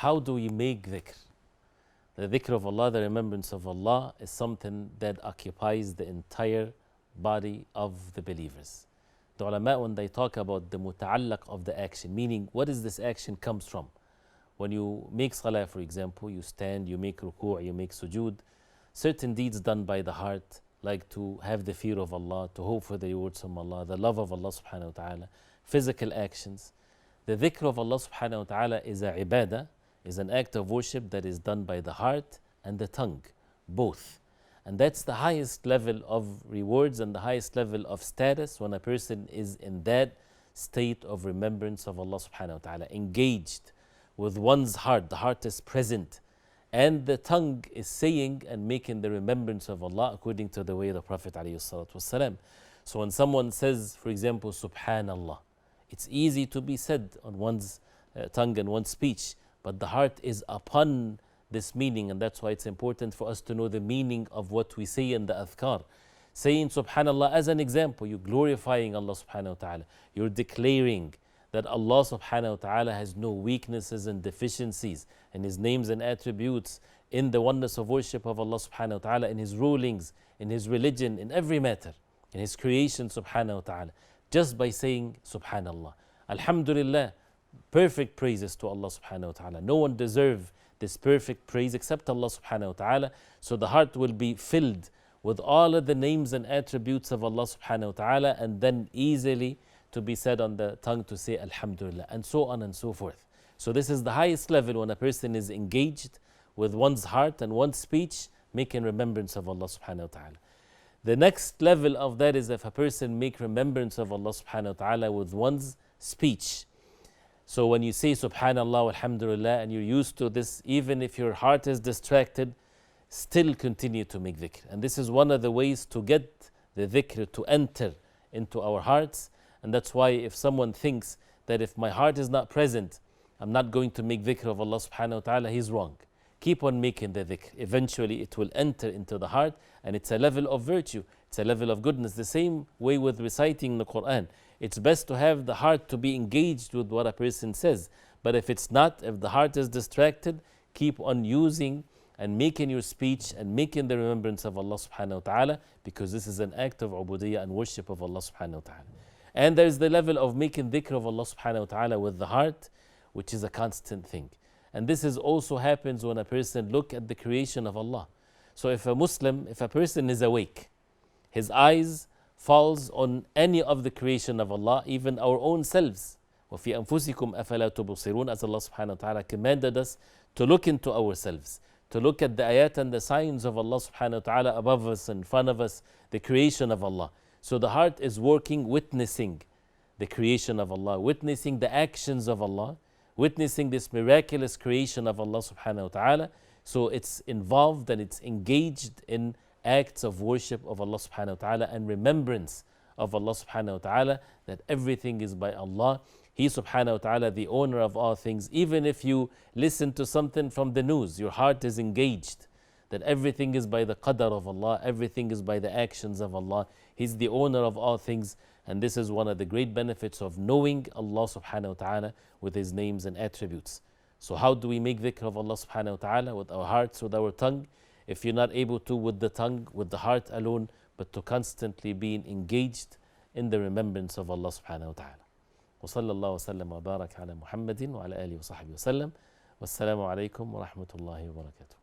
how do we make dhikr? The dhikr of Allah, the remembrance of Allah, is something that occupies the entire body of the believers. The ulama, when they talk about the muta'allaq of the action, meaning what is this action comes from? When you make salah, for example, you stand, you make ruku', you make sujood, certain deeds done by the heart, like to have the fear of Allah, to hope for the rewards from Allah, the love of Allah subhanahu wa ta'ala, physical actions. The dhikr of Allah subhanahu wa ta'ala is a ibadah, is an act of worship that is done by the heart and the tongue, both. And that's the highest level of rewards and the highest level of status when a person is in that state of remembrance of Allah subhanahu wa ta'ala, engaged with one's heart. The heart is present and the tongue is saying and making the remembrance of Allah according to the way of the Prophet alayhi salatu wasalam. So when someone says, for example, SubhanAllah, it's easy to be said on one's tongue and one's speech, but the heart is upon this meaning, and that's why it's important for us to know the meaning of what we say in the adhkar. Saying SubhanAllah as an example, you're glorifying Allah subhanahu wa ta'ala. You're declaring that Allah subhanahu wa ta'ala has no weaknesses and deficiencies in His names and attributes, in the oneness of worship of Allah subhanahu wa ta'ala, in His rulings, in His religion, in every matter, in His creation subhanahu wa ta'ala. Just by saying SubhanAllah. Alhamdulillah, perfect praises to Allah subhanahu wa ta'ala. No one deserves this perfect praise except Allah subhanahu wa ta'ala. So the heart will be filled with all of the names and attributes of Allah subhanahu wa ta'ala, and then easily to be said on the tongue to say Alhamdulillah, and so on and so forth. So this is the highest level when a person is engaged with one's heart and one's speech, making remembrance of Allah subhanahu wa ta'ala. The next level of that is if a person make remembrance of Allah subhanahu wa ta'ala with one's speech. So when you say Subhanallah, Alhamdulillah, and you're used to this, even if your heart is distracted, still continue to make dhikr. And this is one of the ways to get the dhikr to enter into our hearts. And that's why if someone thinks that if my heart is not present, I'm not going to make dhikr of Allah subhanahu wa ta'ala, he's wrong. Keep on making the dhikr. Eventually it will enter into the heart, and it's a level of virtue, it's a level of goodness. The same way with reciting the Quran. It's best to have the heart to be engaged with what a person says. But if it's not, if the heart is distracted, keep on using and making your speech and making the remembrance of Allah subhanahu wa ta'ala, because this is an act of ubudiyyah and worship of Allah subhanahu wa ta'ala. And there's the level of making dhikr of Allah subhanahu wa ta'ala with the heart, which is a constant thing. And this is also happens when a person look at the creation of Allah. So if a Muslim, if a person is awake, his eyes falls on any of the creation of Allah, even our own selves. وَفِي أَنفُسِكُمْ أَفَلَا تُبْصِرُونَ, as Allah subhanahu wa ta'ala commanded us to look into ourselves, to look at the ayat and the signs of Allah subhanahu wa ta'ala above us, in front of us, the creation of Allah. So the heart is working, witnessing the creation of Allah, witnessing the actions of Allah, witnessing this miraculous creation of Allah subhanahu wa ta'ala. So it's involved and it's engaged in acts of worship of Allah subhanahu wa ta'ala and remembrance of Allah subhanahu wa ta'ala, that everything is by Allah. He subhanahu wa ta'ala, the owner of all things. Even if you listen to something from the news, your heart is engaged, that everything is by the qadar of Allah, everything is by the actions of Allah. He's the owner of all things. And this is one of the great benefits of knowing Allah subhanahu wa ta'ala with His names and attributes. So how do we make dhikr of Allah subhanahu wa ta'ala? With our hearts, with our tongue. If you're not able to with the tongue, with the heart alone, but to constantly being engaged in the remembrance of Allah subhanahu wa ta'ala. وصلى الله وسلم وبارك على محمد وعلى آله وصحبه وسلم. والسلام عليكم ورحمة الله وبركاته.